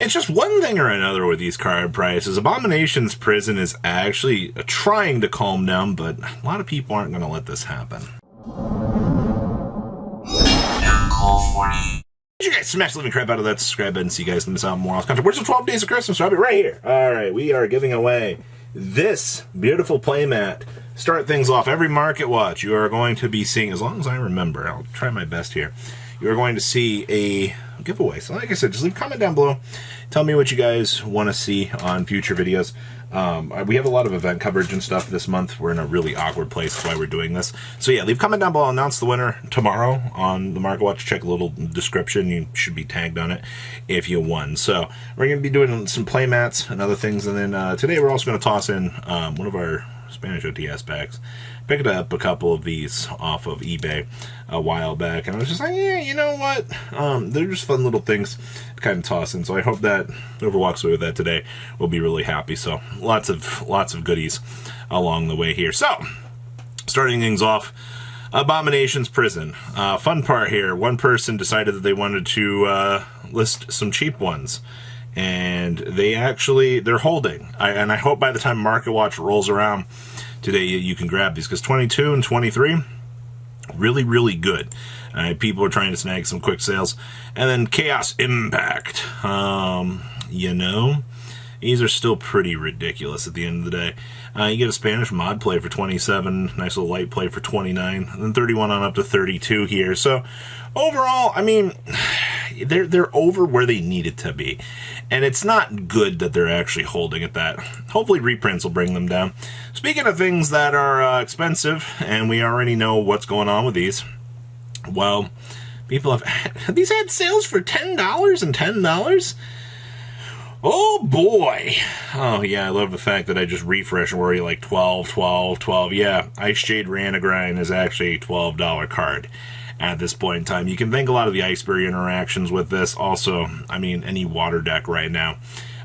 It's just one thing or another with these card prices. Abomination's Prison is actually trying to calm down, but a lot of people aren't going to let this happen. You guys smash the living crap out of that subscribe button so you guys can miss out on more awesome content. Where's the 12 Days of Christmas? I'll be right here. Alright, we are giving away this beautiful playmat. Start things off. Every Market Watch you are going to be seeing, as long as I remember, I'll try my best here. You are going to see a giveaway. So like I said, just leave a comment down below. Tell me what you guys want to see on future videos. We have a lot of event coverage and stuff this month. We're in a really awkward place. That's why we're doing this. So yeah, leave a comment down below. I'll announce the winner tomorrow on the Market Watch. Check a little description. You should be tagged on it if you won. So we're going to be doing some play mats and other things. And then today we're also going to toss in one of our Spanish OTS packs. Picked up a couple of these off of eBay a while back, and I was just like, yeah, you know what? They're just fun little things to kind of toss in. So I hope that whoever walks away with that today will be really happy. So lots of goodies along the way here. So starting things off, Abomination's Prison. Fun part here: one person decided that they wanted to list some cheap ones. And they're holding. And I hope by the time Market Watch rolls around today, you can grab these, because 22 and 23, really, really good. People are trying to snag some quick sales. And then Chaos Impact. You know, these are still pretty ridiculous at the end of the day. You get a Spanish mod play for 27, nice little light play for 29, and then 31 on up to 32 here. So overall, I mean, they're over where they needed to be. And it's not good that they're actually holding at that. Hopefully reprints will bring them down. Speaking of things that are expensive, and we already know what's going on with these, well, people have these had sales for $10 and $10. Oh boy. Oh yeah, I love the fact that I just refresh and worry like 12, 12, 12. Yeah, Ice Jade Ranagrind is actually a $12 card at this point in time. You can thank a lot of the Iceberry interactions with this. Also, I mean, any water deck right now.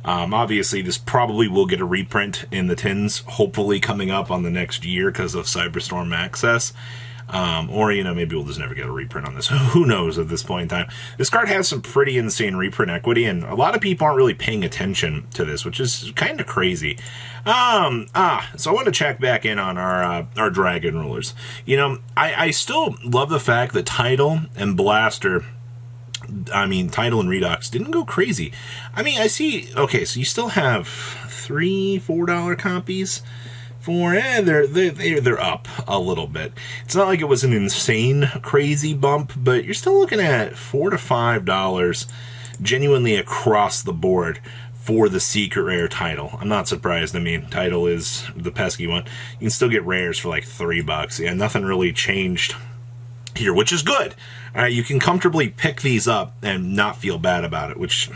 Obviously, this probably will get a reprint in the tins, hopefully coming up on the next year because of Cyberstorm Access. Or, you know, maybe we'll just never get a reprint on this. Who knows at this point in time. This card has some pretty insane reprint equity, and a lot of people aren't really paying attention to this, which is kind of crazy. So I want to check back in on our Dragon Rulers. You know, I still love the fact that Tidal and Blaster, Tidal and Redox didn't go crazy. I mean, I see, okay, so you still have $3, $4 copies. They're up a little bit. It's not like it was an insane crazy bump, but you're still looking at $4 to $5 genuinely across the board for the secret rare Tidal. I'm not surprised. I mean, Tidal is the pesky one. You can still get rares for like $3. Yeah, nothing really changed here, which is good. You can comfortably pick these up and not feel bad about it, which is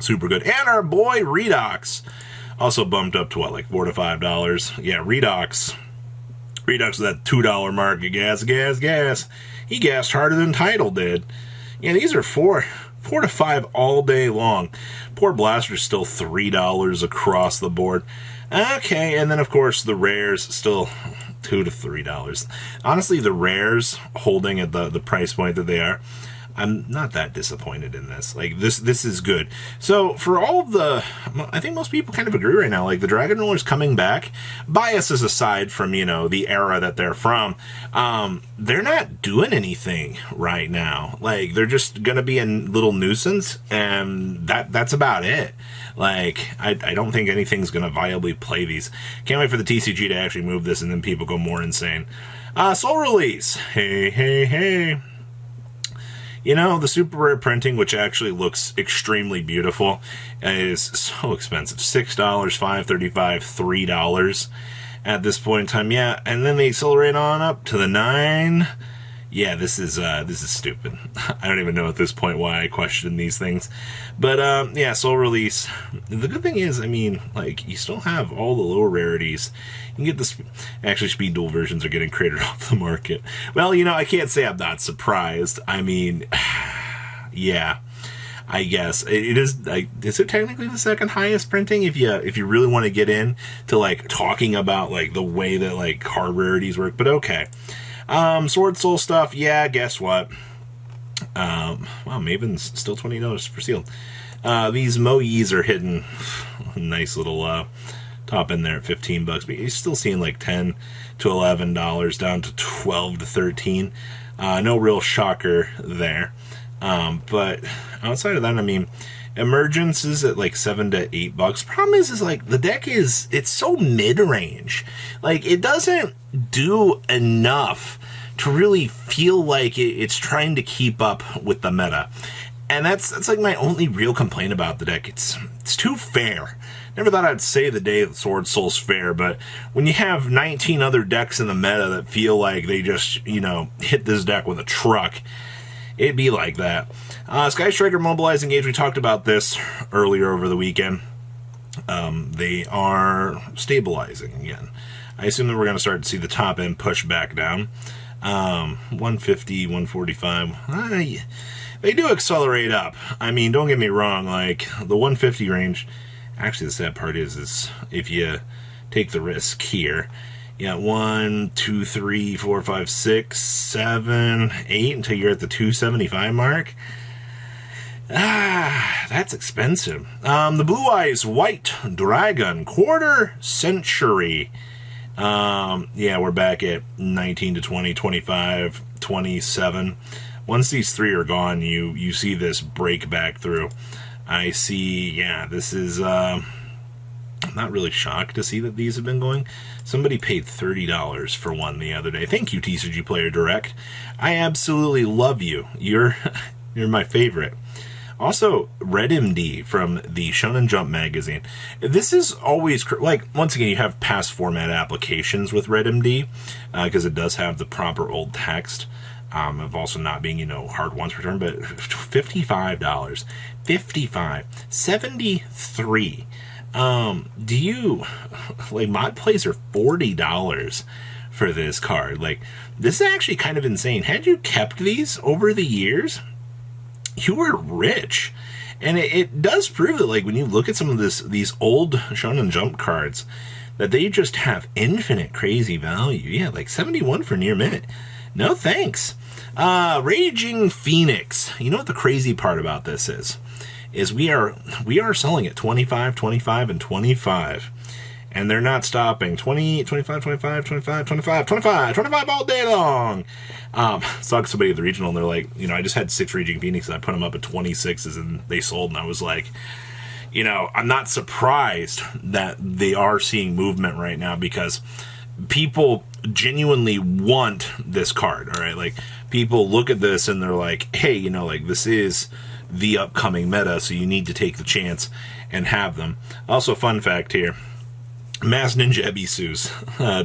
super good. And our boy Redox also bumped up to what, like $4 to $5. Yeah, Redox with that $2 mark. Gas. He gassed harder than Tidal did. Yeah, these are $4 to $5 all day long. Poor Blaster's still $3 across the board. Okay, and then of course the rares still $2 to $3. Honestly, the rares holding at the price point that they are, I'm not that disappointed in this. Like, this is good. So, for all of the, I think most people kind of agree right now, like, the Dragon Rollers coming back, biases aside from, you know, the era that they're from, they're not doing anything right now. Like, they're just gonna be a little nuisance, and that's about it. Like, I don't think anything's gonna viably play these. Can't wait for the TCG to actually move this, and then people go more insane. Soul Release. Hey. You know, the super rare printing, which actually looks extremely beautiful, is so expensive. $6, $5.35, $3 at this point in time. Yeah, and then they accelerate on up to the $9. Yeah, this is stupid. I don't even know at this point why I question these things. But, yeah, Soul Release. The good thing is, I mean, like, you still have all the lower rarities. You can get the... Actually, speed dual versions are getting cratered off the market. Well, you know, I can't say I'm not surprised. I mean, yeah, I guess. It is, like, is it technically the second highest printing? If you really want to get in to, like, talking about, like, the way that, like, card rarities work. But okay. Sword Soul stuff, yeah, guess what? Wow, Maven's still $20 for sealed. These Moe's are hitting a nice little top in there at $15, but you're still seeing like $10 to $11 down to $12 to $13. No real shocker there. But outside of that, I mean, Emergence is at like $7 to $8. Problem is like the deck it's so mid-range. Like it doesn't do enough to really feel like it's trying to keep up with the meta. And that's like my only real complaint about the deck. It's too fair. Never thought I'd say the day that Sword Soul's fair, but when you have 19 other decks in the meta that feel like they just, hit this deck with a truck, it'd be like that. Sky Striker Mobilizing Gauge, we talked about this earlier over the weekend. They are stabilizing again. I assume that we're going to start to see the top end push back down. 150, 145. They do accelerate up. I mean, don't get me wrong, like the 150 range. Actually, the sad part is if you take the risk here, you got 1, 2, 3, 4, 5, 6, 7, 8 until you're at the 275 mark. That's expensive. The Blue Eyes White Dragon Quarter Century. Yeah, we're back at 19 to 20, 25, 27. Once these three are gone, you see this break back through. I see, yeah, this is, I'm not really shocked to see that these have been going. Somebody paid $30 for one the other day. Thank you, TCG Player Direct. I absolutely love you. You're my favorite. Also, Redmd from the Shonen Jump magazine. This is always, like, once again, you have past format applications with Redmd, because it does have the proper old text. Of also not being, hard once return, but $55. 55. 73. Do you, like, mod plays are $40 for this card. Like, this is actually kind of insane. Had you kept these over the years, you were rich. And it does prove that, like, when you look at some of these old Shonen Jump cards, that they just have infinite crazy value. Yeah, like 71 for near mint. No thanks. Raging Phoenix. You know what the crazy part about this is we are selling at 25, 25, and 25. And they're not stopping. 20, 25, 25, 25, 25, 25, 25 all day long. Saw somebody at the regional, and they're like, I just had 6 Raging Phoenix, and I put them up at 26s, and they sold, and I was like, I'm not surprised that they are seeing movement right now, because people genuinely want this card, all right? Like, people look at this and they're like, hey, like, this is the upcoming meta, so you need to take the chance and have them. Also, fun fact here, Mass Ninja Ebisus,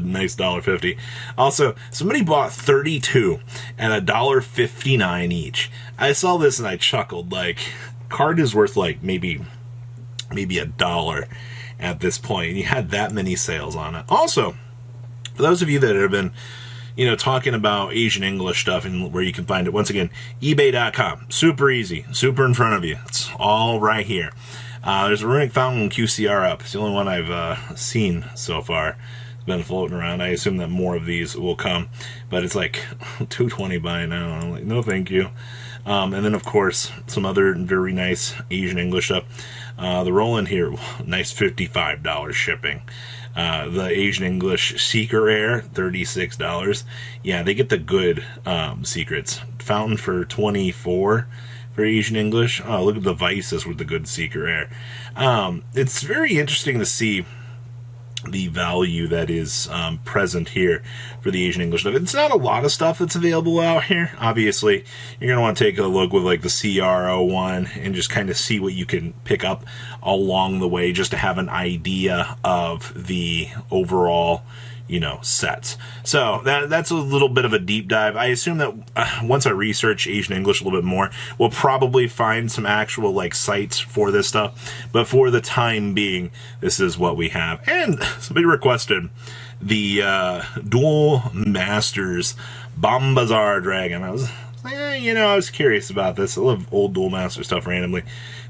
nice $1.50. Also, somebody bought 32 at $1.59 each. I saw this and I chuckled, like, card is worth like maybe $1 at this point, and you had that many sales on it. Also, for those of you that have been, talking about Asian English stuff and where you can find it, once again, ebay.com. Super easy, super in front of you. It's all right here. There's a Runic Fountain QCR up. It's the only one I've seen so far. It's been floating around. I assume that more of these will come, but it's like $2.20 by now. I'm like, no, thank you. And then, of course, some other very nice Asian English stuff. The Roland here, nice $55 shipping. The Asian English Seeker Air, $36. Yeah, they get the good secrets. Fountain for $24 for Asian English. Oh, look at the Vices with the good Seeker Air. It's very interesting to see the value that is present here for the Asian English stuff. It's not a lot of stuff that's available out here. Obviously, you're going to want to take a look with like the CR01 and just kind of see what you can pick up along the way, just to have an idea of the overall, sets. So that's a little bit of a deep dive. I assume that once I research Asian English a little bit more, we'll probably find some actual like sites for this stuff. But for the time being, this is what we have. And somebody requested the Dual Masters Bombazar Dragon. I was like, I was curious about this. I love old Dual Master stuff randomly.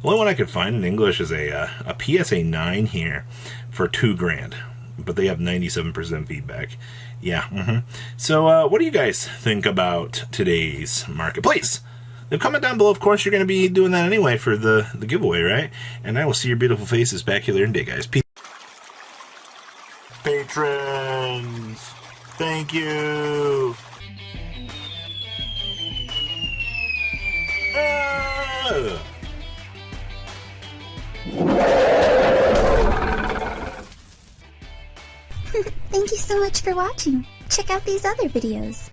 The only one I could find in English is a PSA 9 here for $2,000. But they have 97% feedback. Yeah. So, what do you guys think about today's market? Please Then comment down below. Of course, you're going to be doing that anyway for the giveaway, right? And I will see your beautiful faces back here later in the day, guys. Peace. Patrons, thank you. Thank you so much for watching. Check out these other videos.